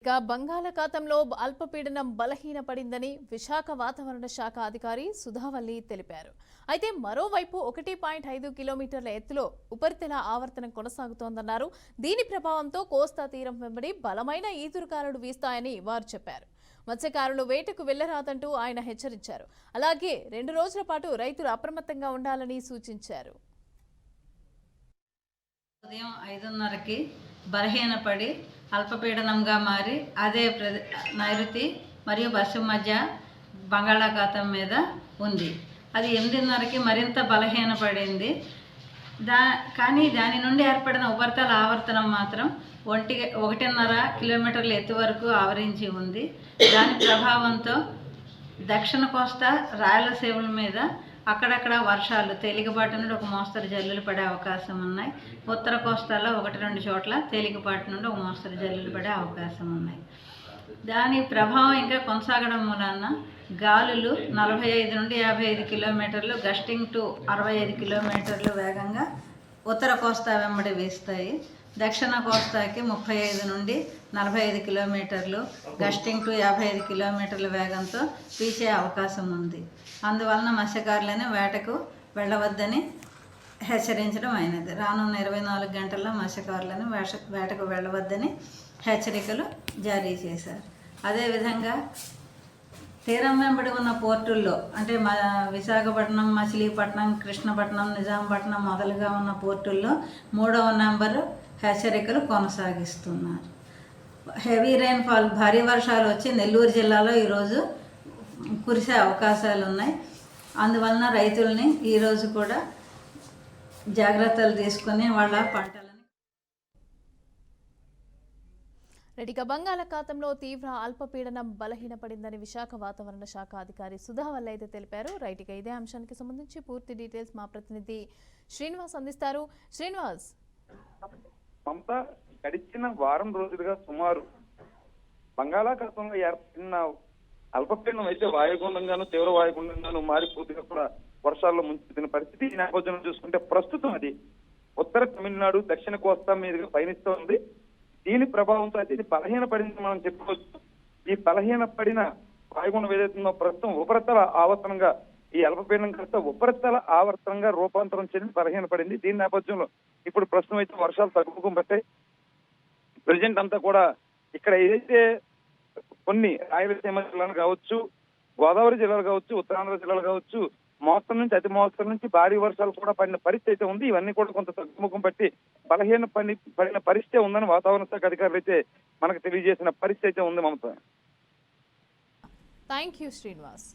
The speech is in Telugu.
ఇక బంగాళాఖాతంలో అల్పపీడనం బలహీనపడిందని విశాఖ వాతావరణ శాఖ అధికారి సుధావల్లి తెలిపారు. అయితే మరోవైపు 1.5 కిలోమీటర్ల ఎత్తులో ఉపరితల ఆవర్తనం కొనసాగుతోందన్నారు. దీని ప్రభావంతో కోస్తా తీరం వెంబడి బలమైన ఈదురుగాలులు వీస్తాయని వారు చెప్పారు. మత్స్యకారులు వేటకు వెళ్లరాదంటూ ఆయన హెచ్చరించారు. అలాగే 2 రోజుల పాటు రైతులు అప్రమత్తంగా ఉండాలని సూచించారు. ఉదయం 5:30కి బలహీనపడి అల్పపీడనంగా మారి అదే నైరుతి మరియు పశ్చిమ మధ్య బంగాళాఖాతం మీద ఉంది. అది 8:30కి మరింత బలహీనపడింది. కానీ దాని నుండి ఏర్పడిన ఉపరితల ఆవర్తనం మాత్రం 1.5 కిలోమీటర్ల ఎత్తు వరకు ఆవరించి ఉంది. దాని ప్రభావంతో దక్షిణ కోస్తా రాయలసీమల మీద అక్కడక్కడ వర్షాలు తేలికపాటి నుండి ఒక మోస్తరు జల్లులు పడే అవకాశం ఉన్నాయి. ఉత్తర కోస్తాలో 1-2 చోట్ల తేలికపాటి నుండి ఒక మోస్తరు జల్లులు పడే అవకాశం ఉన్నాయి. దాని ప్రభావం ఇంకా కొనసాగడం మూలాన గాలులు 45 నుండి 55 కిలోమీటర్లు, గస్టింగ్ టు 65 కిలోమీటర్లు వేగంగా ఉత్తర కోస్తా వెంబడి వీస్తాయి. దక్షిణ కోస్తాకి 35 నుండి 45 కిలోమీటర్లు, గస్టింగ్ టు 55 కిలోమీటర్ల వేగంతో వీచే అవకాశం ఉంది. అందువలన మత్స్యకారులను వేటకు వెళ్ళవద్దని హెచ్చరించడం అయినది. రానున్న 24 గంటల్లో మత్స్యకారులను వేటకు వెళ్ళవద్దని హెచ్చరికలు జారీ చేశారు. అదేవిధంగా తీరం వెంబడి ఉన్న పోర్టుల్లో అంటే విశాఖపట్నం, మచిలీపట్నం, కృష్ణపట్నం, నిజాంపట్నం మొదలుగా ఉన్న పోర్టుల్లో 3వ నెంబరు హెచ్చరికలు కొనసాగిస్తున్నారు. హెవీ రైన్ఫాల్, భారీ వర్షాలు వచ్చి నెల్లూరు జిల్లాలో ఈరోజు కురిసే అవకాశాలు ఉన్నాయి. అందువలన రైతుల్ని ఈరోజు కూడా జాగ్రత్తలు తీసుకుని వాళ్ళ పంటలని రెడ్డిక బంగాళాఖాతంలో తీవ్ర అల్పపీడనం బలహీనపడిందని విశాఖ వాతావరణ శాఖ అధికారి సుధావల్లి అయితే తెలిపారు. రైట్గా ఇదే అంశానికి సంబంధించి పూర్తి డీటెయిల్స్ మా ప్రతినిధి శ్రీనివాస్ అందిస్తారు. శ్రీనివాస్, మమత, గడిచిన వారం రోజులుగా సుమారు బంగాళాఖాతంలో ఏర్పడిన అల్పపీడనం అయితే వాయుగుండంగాను తీవ్ర వాయుగుండంగాను మారి పూర్తిగా కూడా వర్షాల్లో ముంచెత్తిన పరిస్థితి. ఈ నేపథ్యంలో చూసుకుంటే ప్రస్తుతం అది ఉత్తర తమిళనాడు, దక్షిణ కోస్తా మీదుగా పయనిస్తూ ఉంది. దీని ప్రభావంతో అయితే ఇది బలహీనపడింది మనం చెప్పుకోవచ్చు. ఈ బలహీనపడిన వాయుగుండం ఏదైతుందో ప్రస్తుతం ఉపరితల ఆవర్తనంగా ఈ అల్పపీడనం కాస్త ఉపరితల ఆవర్తనంగా రూపాంతరం చెంది బలహీనపడింది. దీని నేపథ్యంలో ఇప్పుడు ప్రస్తుతం అయితే వర్షాలు తగ్గుముఖం పట్టాయి. ప్రజెంట్ అంతా కూడా ఇక్కడ ఏదైతే కొన్ని రాయలసీమ జిల్లాలు కావచ్చు, గోదావరి జిల్లాలు కావచ్చు, ఉత్తరాంధ్ర జిల్లాలు కావచ్చు, మోస్తరు నుంచి అతి మోస్తరు నుంచి భారీ వర్షాలు కూడా పడిన పరిస్థితి అయితే ఉంది. ఇవన్నీ కూడా కొంత తగ్గుముఖం పట్టి పడిన పరిస్థితి ఉందని వాతావరణ శాఖ అధికారులు అయితే మనకు తెలియజేసిన పరిస్థితి అయితే ఉంది. మమత, థ్యాంక్ యూ శ్రీనివాస్.